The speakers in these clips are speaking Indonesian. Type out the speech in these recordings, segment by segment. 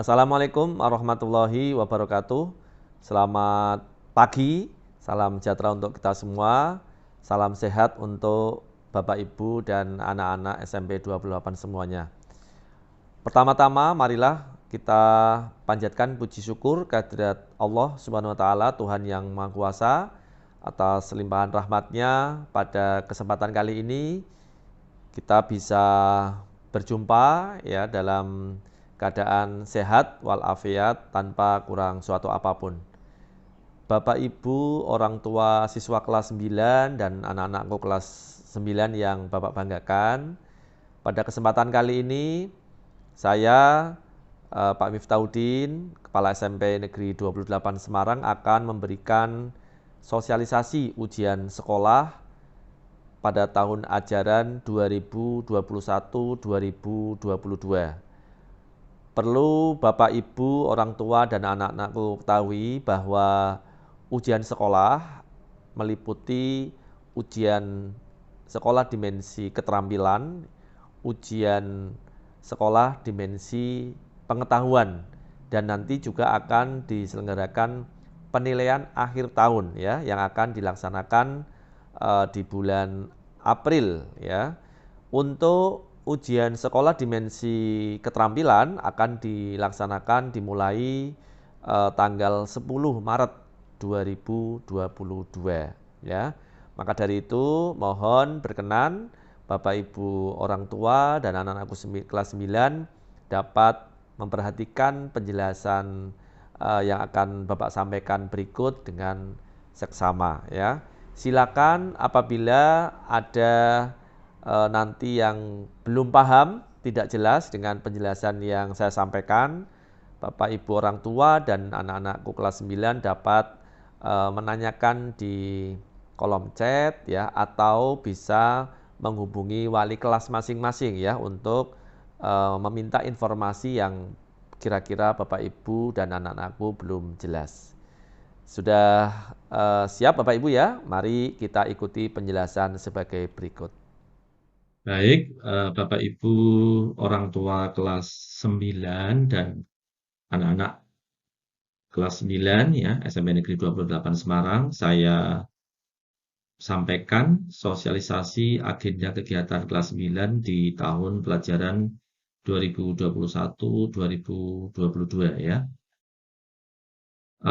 Assalamualaikum warahmatullahi wabarakatuh. Selamat pagi, salam sejahtera untuk kita semua. Salam sehat untuk Bapak Ibu dan anak-anak SMP 28 semuanya. Pertama-tama marilah kita panjatkan puji syukur kehadirat Allah Subhanahu wa taala, Tuhan yang Maha Kuasa, atas limpahan rahmat-Nya. Pada kesempatan kali ini kita bisa berjumpa ya dalam keadaan sehat walafiat tanpa kurang suatu apapun. Bapak Ibu, orang tua siswa kelas 9 dan anak-anakku kelas 9 yang Bapak banggakan, pada kesempatan kali ini saya Pak Miftahudin, Kepala SMP Negeri 28 Semarang akan memberikan sosialisasi ujian sekolah pada tahun ajaran 2021-2022. Perlu Bapak Ibu, orang tua dan anak-anakku ketahui bahwa ujian sekolah meliputi ujian sekolah dimensi keterampilan, ujian sekolah dimensi pengetahuan, dan nanti juga akan diselenggarakan penilaian akhir tahun ya yang akan dilaksanakan di bulan April ya. Untuk ujian sekolah dimensi keterampilan akan dilaksanakan dimulai tanggal 10 Maret 2022 ya. Maka dari itu mohon berkenan Bapak Ibu orang tua dan anak-anakku kelas 9 dapat memperhatikan penjelasan yang akan Bapak sampaikan berikut dengan seksama ya. Silakan apabila ada nanti yang belum paham, tidak jelas dengan penjelasan yang saya sampaikan, Bapak Ibu orang tua dan anak-anakku kelas 9 dapat menanyakan di kolom chat ya atau bisa menghubungi wali kelas masing-masing ya untuk meminta informasi yang kira-kira Bapak Ibu dan anak-anakku belum jelas. Sudah siap Bapak Ibu ya? Mari kita ikuti penjelasan sebagai berikut. Baik, Bapak Ibu orang tua kelas 9 dan anak-anak kelas 9 ya, SMP Negeri 28 Semarang, saya sampaikan sosialisasi agenda kegiatan kelas 9 di tahun pelajaran 2021-2022 ya.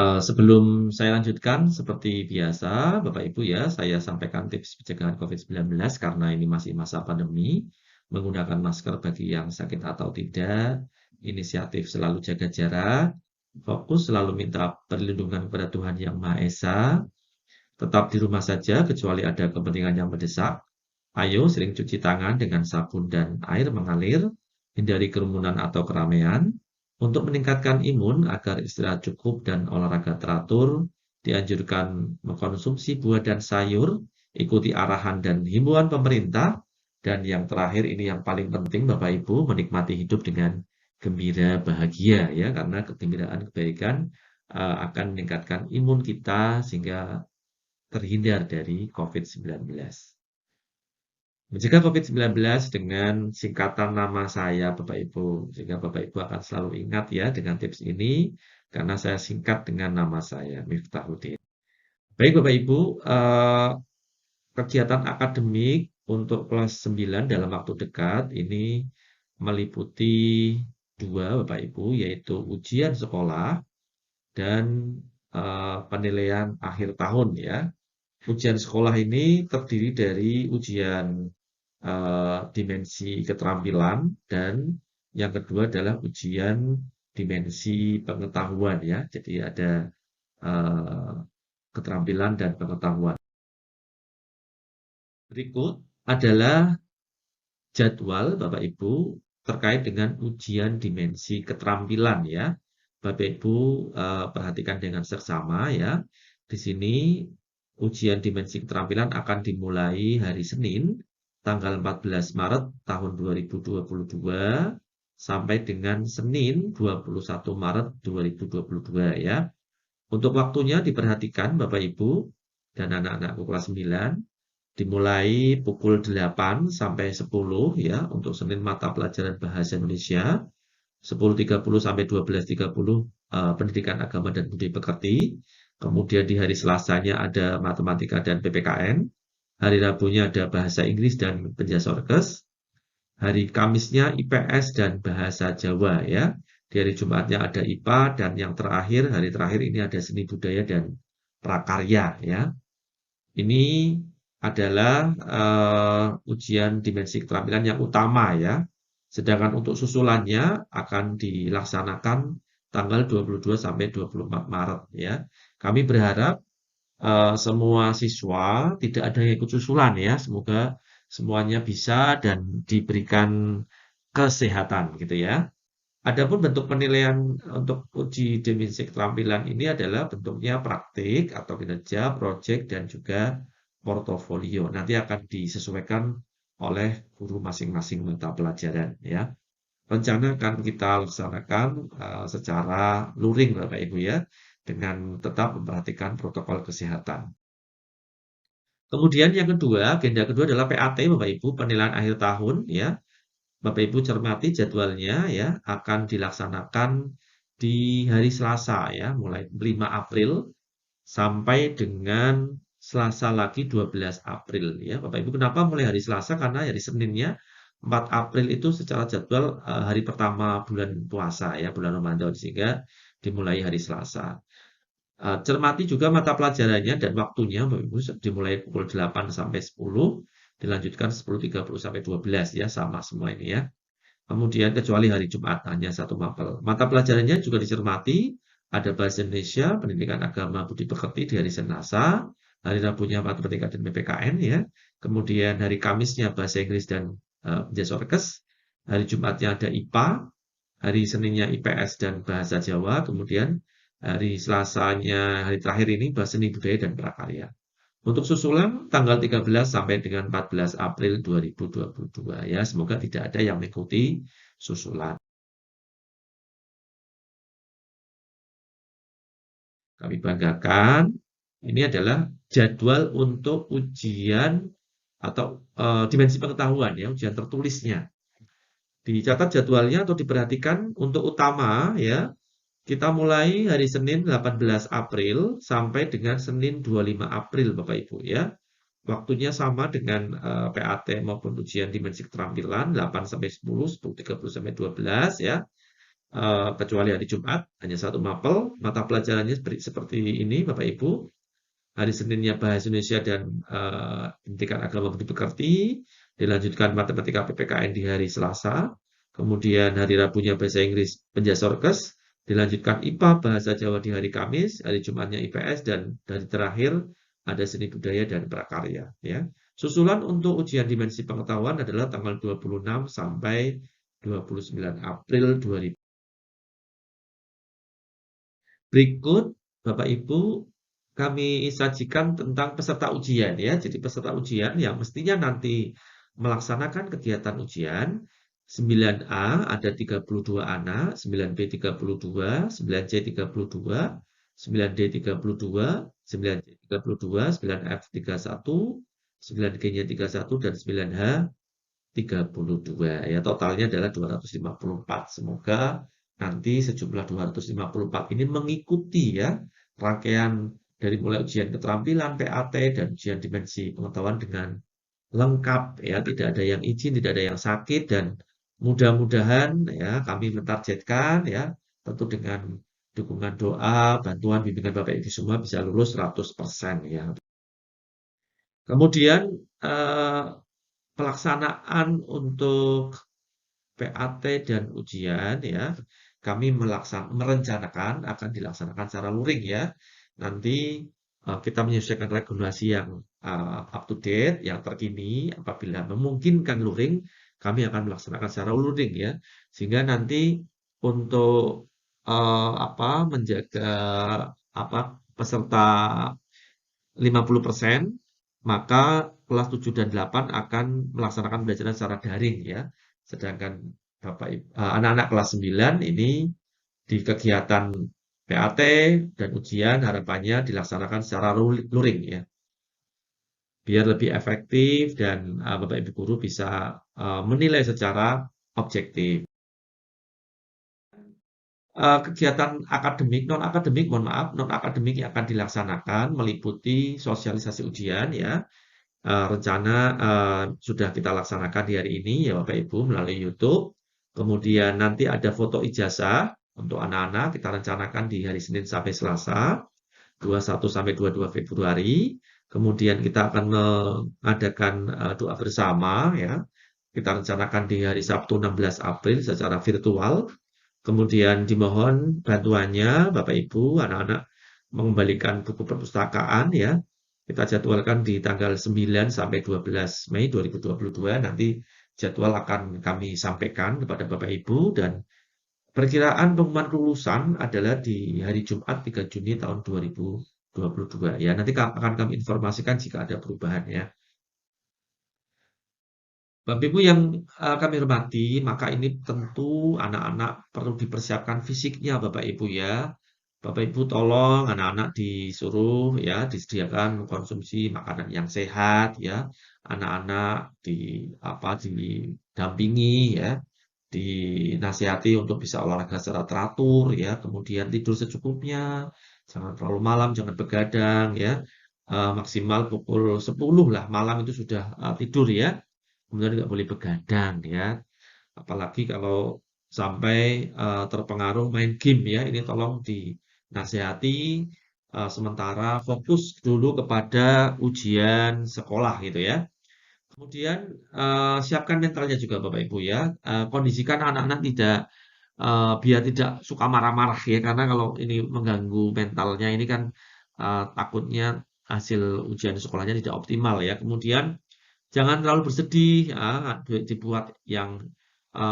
Sebelum saya lanjutkan, seperti biasa, Bapak Ibu ya, saya sampaikan tips pencegahan COVID-19 karena ini masih masa pandemi, menggunakan masker bagi yang sakit atau tidak, inisiatif selalu jaga jarak, fokus selalu minta perlindungan kepada Tuhan Yang Maha Esa, tetap di rumah saja kecuali ada kepentingan yang mendesak, ayo sering cuci tangan dengan sabun dan air mengalir, hindari kerumunan atau keramaian. Untuk meningkatkan imun agar istirahat cukup dan olahraga teratur, dianjurkan mengkonsumsi buah dan sayur, ikuti arahan dan himbauan pemerintah, dan yang terakhir ini yang paling penting Bapak Ibu, menikmati hidup dengan gembira bahagia ya, karena kegembiraan kebaikan akan meningkatkan imun kita sehingga terhindar dari COVID-19. Mencegah COVID-19 dengan singkatan nama saya Bapak Ibu, sehingga Bapak Ibu akan selalu ingat ya dengan tips ini, karena saya singkat dengan nama saya, Miftahudin. Baik Bapak Ibu, kegiatan akademik untuk kelas 9 dalam waktu dekat ini meliputi dua Bapak Ibu, yaitu ujian sekolah dan penilaian akhir tahun ya. Ujian sekolah ini terdiri dari ujian dimensi keterampilan dan yang kedua adalah ujian dimensi pengetahuan ya. Jadi ada keterampilan dan pengetahuan. Berikut adalah jadwal Bapak Ibu terkait dengan ujian dimensi keterampilan ya. Bapak Ibu perhatikan dengan seksama ya. Di sini ujian dimensi keterampilan akan dimulai hari Senin tanggal 14 Maret tahun 2022 sampai dengan Senin 21 Maret 2022 ya. Untuk waktunya diperhatikan Bapak Ibu dan anak-anakku kelas 9 dimulai pukul 8 sampai 10 ya untuk Senin mata pelajaran Bahasa Indonesia. 10.30 sampai 12.30 pendidikan agama dan budi pekerti. Kemudian di hari Selasanya ada matematika dan PPKN. Hari Rabunya ada bahasa Inggris dan penjasorkes. Hari Kamisnya IPS dan bahasa Jawa ya. Di hari Jumatnya ada IPA dan yang terakhir, hari terakhir ini ada seni budaya dan prakarya ya. Ini adalah ujian dimensi keterampilan yang utama ya. Sedangkan untuk susulannya akan dilaksanakan tanggal 22 sampai 24 Maret ya. Kami berharap semua siswa tidak ada yang ikut susulan ya. Semoga semuanya bisa dan diberikan kesehatan gitu ya. Adapun bentuk penilaian untuk uji dimensi keterampilan ini adalah bentuknya praktik atau kinerja, proyek, dan juga portofolio. Nanti akan disesuaikan oleh guru masing-masing mata pelajaran ya. Rencana akan kita laksanakan secara luring Bapak Ibu ya, dengan tetap memperhatikan protokol kesehatan. Kemudian yang kedua, agenda kedua adalah PAT Bapak Ibu, penilaian akhir tahun ya. Bapak Ibu cermati jadwalnya ya, akan dilaksanakan di hari Selasa ya, mulai 5 April sampai dengan Selasa lagi 12 April ya. Bapak Ibu kenapa mulai hari Selasa? Karena hari Seninnya 4 April itu secara jadwal hari pertama bulan puasa ya, bulan Ramadan sehingga dimulai hari Selasa. Cermati juga mata pelajarannya dan waktunya Bapak Ibu dimulai pukul 8 sampai 10, dilanjutkan 10.30 sampai 12 ya, sama semua ini ya. Kemudian kecuali hari Jumat hanya satu mapel. Mata pelajarannya juga dicermati, ada bahasa Indonesia, pendidikan agama budi pekerti di hari Selasa, hari Rabunya matematika dan PPKN ya. Kemudian hari Kamisnya bahasa Inggris dan Jasorkes, hari Jumatnya ada IPA, hari Seninnya IPS dan bahasa Jawa, kemudian hari Selasanya hari terakhir ini bahasa seni budaya dan prakarya. Untuk susulan tanggal 13 sampai dengan 14 April 2022 ya. Semoga tidak ada yang mengikuti susulan. Kami banggakan ini adalah jadwal untuk ujian atau dimensi pengetahuan ya, ujian tertulisnya. Dicatat jadwalnya atau diperhatikan untuk utama ya. Kita mulai hari Senin 18 April sampai dengan Senin 25 April Bapak Ibu ya. Waktunya sama dengan PAT maupun ujian dimensi keterampilan 8 sampai 10, 10.30 sampai 12 ya. Kecuali hari Jumat hanya satu mapel. Mata pelajarannya seperti ini Bapak Ibu. Hari Seninnya bahasa Indonesia dan pendidikan agama budi pekerti, dilanjutkan matematika PPKN di hari Selasa. Kemudian hari Rabunya bahasa Inggris penjasorkes, dilanjutkan IPA bahasa Jawa di hari Kamis, hari Jumatnya IPS dan dari terakhir ada seni budaya dan prakarya ya. Susulan untuk ujian dimensi pengetahuan adalah tanggal 26 sampai 29 April 2000. Berikut Bapak Ibu kami sajikan tentang peserta ujian ya. Jadi peserta ujian yang mestinya nanti melaksanakan kegiatan ujian 9A ada 32 anak, 9B 32, 9C 32, 9D 32, 9C 32, 9F 31, 9G-nya 31 dan 9H 32 ya. Totalnya adalah 254. Semoga nanti sejumlah 254 ini mengikuti ya rangkaian dari mulai ujian keterampilan, PAT, dan ujian dimensi pengetahuan dengan lengkap ya. Tidak ada yang izin, tidak ada yang sakit, dan mudah-mudahan ya kami mentargetkan ya tentu dengan dukungan doa, bantuan, bimbingan Bapak Ibu semua bisa lulus 100% ya. Kemudian pelaksanaan untuk PAT dan ujian ya, kami merencanakan akan dilaksanakan secara luring ya. Nanti kita menyesuaikan regulasi yang up to date, yang terkini. Apabila memungkinkan luring, kami akan melaksanakan secara luring ya. Sehingga nanti untuk menjaga peserta 50%, maka kelas 7 dan 8 akan melaksanakan pembelajaran secara daring ya. Sedangkan anak-anak kelas 9 ini di kegiatan PAT dan ujian harapannya dilaksanakan secara luring ya. Biar lebih efektif dan Bapak Ibu guru bisa menilai secara objektif. kegiatan akademik, non-akademik, mohon maaf, non-akademik yang akan dilaksanakan meliputi sosialisasi ujian ya. Rencana sudah kita laksanakan di hari ini ya Bapak Ibu melalui YouTube. Kemudian nanti ada foto ijazah untuk anak-anak kita rencanakan di hari Senin sampai Selasa, 21 sampai 22 Februari. Kemudian kita akan mengadakan doa bersama ya. Kita rencanakan di hari Sabtu 16 April secara virtual. Kemudian dimohon bantuannya Bapak Ibu, anak-anak mengembalikan buku perpustakaan ya. Kita jadwalkan di tanggal 9 sampai 12 Mei 2022. Nanti jadwal akan kami sampaikan kepada Bapak Ibu dan perkiraan pengumuman kelulusan adalah di hari Jumat 3 Juni tahun 2022 ya. Nanti akan kami informasikan jika ada perubahan ya. Bapak Ibu yang kami hormati, maka ini tentu anak-anak perlu dipersiapkan fisiknya Bapak Ibu ya. Bapak Ibu tolong anak-anak disuruh ya disediakan konsumsi makanan yang sehat ya. Anak-anak didampingi ya, dinasihati untuk bisa olahraga secara teratur ya, kemudian tidur secukupnya, jangan terlalu malam, jangan begadang ya. Maksimal pukul 10 lah malam itu sudah tidur ya. Kemudian nggak boleh begadang ya. Apalagi kalau sampai terpengaruh main game ya, ini tolong dinasihati sementara fokus dulu kepada ujian sekolah gitu ya. Kemudian siapkan mentalnya juga Bapak Ibu ya. Kondisikan anak-anak biar tidak suka marah-marah ya, karena kalau ini mengganggu mentalnya ini kan takutnya hasil ujian sekolahnya tidak optimal ya. Kemudian jangan terlalu bersedih, dibuat yang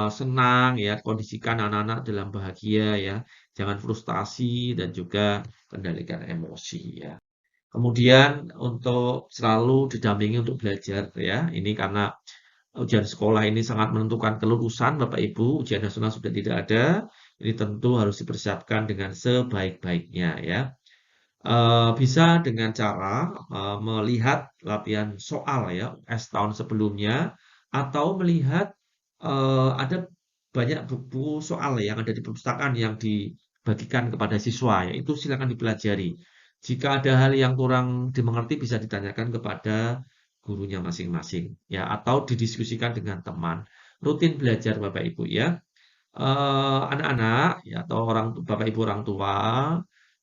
senang ya, kondisikan anak-anak dalam bahagia ya, jangan frustasi dan juga kendalikan emosi ya. Kemudian untuk selalu didampingi untuk belajar ya, ini karena ujian sekolah ini sangat menentukan kelulusan Bapak Ibu, ujian nasional sudah tidak ada, ini tentu harus dipersiapkan dengan sebaik-baiknya ya. Bisa dengan cara melihat latihan soal ya US tahun sebelumnya atau melihat ada banyak buku soal yang ada di perpustakaan yang dibagikan kepada siswa ya itu silakan dipelajari. Jika ada hal yang kurang dimengerti bisa ditanyakan kepada gurunya masing-masing ya atau didiskusikan dengan teman. Rutin belajar Bapak Ibu ya. Anak-anak ya atau Bapak Ibu orang tua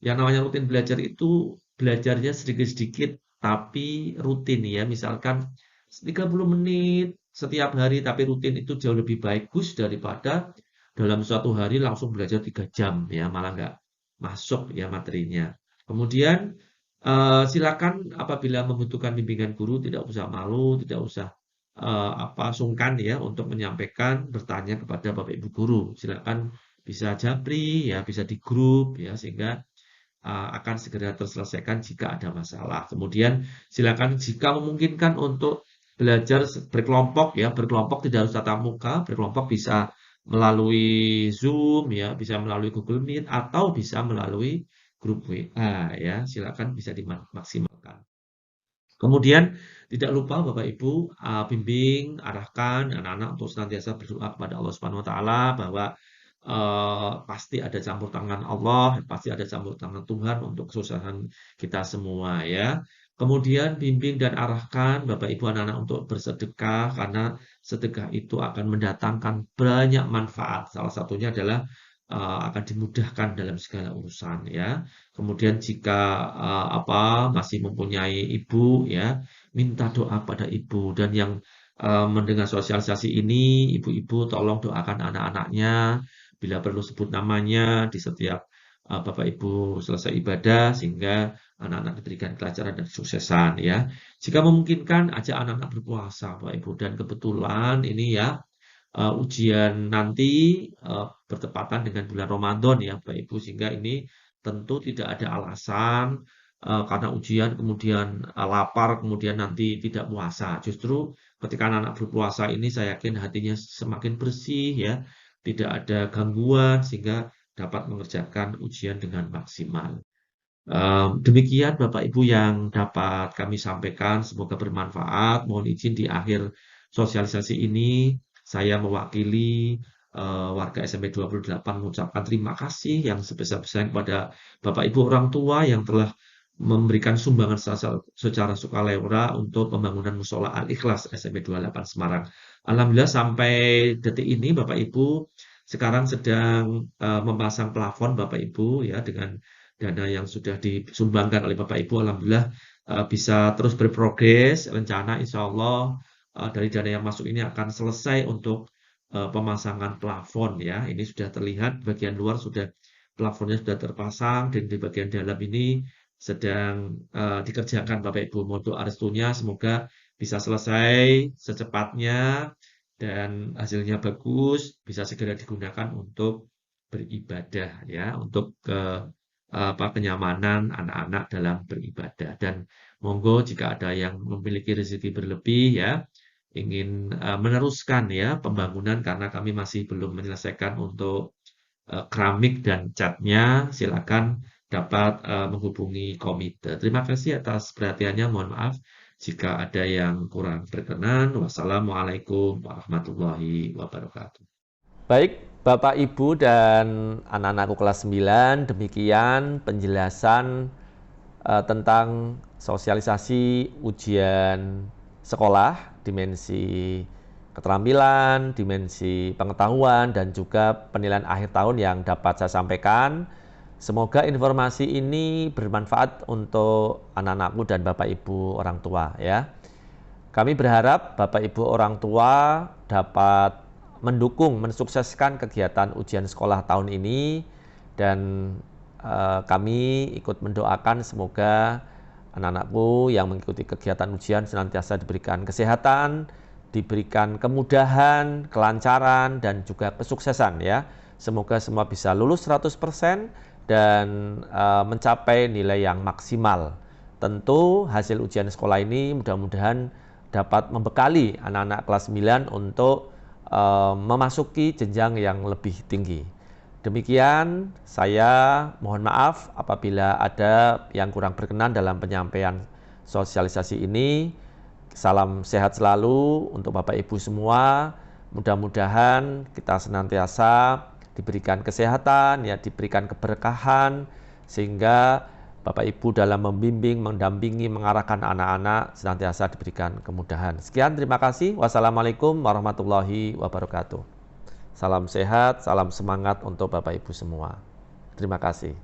yang namanya rutin belajar itu belajarnya sedikit-sedikit tapi rutin ya. Misalkan 30 menit setiap hari tapi rutin itu jauh lebih bagus daripada dalam suatu hari langsung belajar 3 jam ya, malah nggak masuk ya materinya. Kemudian silakan apabila membutuhkan bimbingan guru tidak usah malu, tidak usah sungkan ya untuk menyampaikan, bertanya kepada Bapak Ibu guru. Silakan bisa japri ya, bisa di grup ya sehingga akan segera terselesaikan jika ada masalah. Kemudian silakan jika memungkinkan untuk belajar berkelompok ya, berkelompok tidak harus tatap muka, berkelompok bisa melalui Zoom ya, bisa melalui Google Meet atau bisa melalui grup WA ya. Silakan bisa dimaksimalkan. Kemudian tidak lupa Bapak Ibu bimbing, arahkan anak-anak untuk senantiasa berdoa kepada Allah Subhanahu wa taala bahwa pasti ada campur tangan Allah, pasti ada campur tangan Tuhan untuk kesuksesan kita semua ya. Kemudian bimbing dan arahkan Bapak Ibu anak-anak untuk bersedekah karena sedekah itu akan mendatangkan banyak manfaat. Salah satunya adalah akan dimudahkan dalam segala urusan ya. Kemudian jika masih mempunyai ibu ya, minta doa pada ibu dan yang mendengar sosialisasi ini, ibu-ibu tolong doakan anak-anaknya, bila perlu sebut namanya di setiap Bapak Ibu selesai ibadah sehingga anak-anak diberikan kelancaran dan kesuksesan ya. Jika memungkinkan ajak anak-anak berpuasa Bapak Ibu dan kebetulan ini ya ujian nanti bertepatan dengan bulan Ramadan ya Bapak Ibu sehingga ini tentu tidak ada alasan karena ujian kemudian lapar kemudian nanti tidak puasa. Justru ketika anak-anak berpuasa ini saya yakin hatinya semakin bersih ya, tidak ada gangguan sehingga dapat mengerjakan ujian dengan maksimal. Demikian Bapak Ibu yang dapat kami sampaikan, semoga bermanfaat. Mohon izin di akhir sosialisasi ini saya mewakili warga SMP 28 mengucapkan terima kasih yang sebesar-besarnya kepada Bapak Ibu orang tua yang telah memberikan sumbangan secara sukarela untuk pembangunan Musola Al-Ikhlas SMP 28 Semarang. Alhamdulillah sampai detik ini Bapak Ibu sekarang sedang memasang plafon Bapak Ibu ya dengan dana yang sudah disumbangkan oleh Bapak Ibu. Alhamdulillah bisa terus berprogres. Rencana insya Allah dari dana yang masuk ini akan selesai untuk pemasangan plafon ya. Ini sudah terlihat bagian luar plafonnya sudah terpasang dan di bagian dalam ini sedang dikerjakan Bapak Ibu. Mohon doa restunya semoga bisa selesai secepatnya dan hasilnya bagus, bisa segera digunakan untuk beribadah ya, untuk kenyamanan anak-anak dalam beribadah. Dan monggo jika ada yang memiliki rezeki berlebih ya, ingin meneruskan ya pembangunan karena kami masih belum menyelesaikan untuk keramik dan catnya, silakan dapat menghubungi komite. Terima kasih atas perhatiannya. Mohon maaf jika ada yang kurang berkenan. Wassalamualaikum warahmatullahi wabarakatuh. Baik, Bapak, Ibu, dan anak-anakku kelas 9, demikian penjelasan tentang sosialisasi ujian sekolah, dimensi keterampilan, dimensi pengetahuan, dan juga penilaian akhir tahun yang dapat saya sampaikan. Semoga informasi ini bermanfaat untuk anak-anakku dan Bapak Ibu orang tua ya. Kami berharap Bapak Ibu orang tua dapat mendukung, mensukseskan kegiatan ujian sekolah tahun ini dan kami ikut mendoakan semoga anak-anakku yang mengikuti kegiatan ujian senantiasa diberikan kesehatan, diberikan kemudahan, kelancaran, dan juga kesuksesan ya. Semoga semua bisa lulus 100% dan mencapai nilai yang maksimal. Tentu hasil ujian sekolah ini mudah-mudahan dapat membekali anak-anak kelas 9 untuk memasuki jenjang yang lebih tinggi. Demikian, saya mohon maaf apabila ada yang kurang berkenan dalam penyampaian sosialisasi ini. Salam sehat selalu untuk Bapak Ibu semua. Mudah-mudahan kita senantiasa diberikan kesehatan, ya, diberikan keberkahan, sehingga Bapak Ibu dalam membimbing, mendampingi, mengarahkan anak-anak senantiasa diberikan kemudahan. Sekian, terima kasih. Wassalamualaikum warahmatullahi wabarakatuh. Salam sehat, salam semangat untuk Bapak Ibu semua. Terima kasih.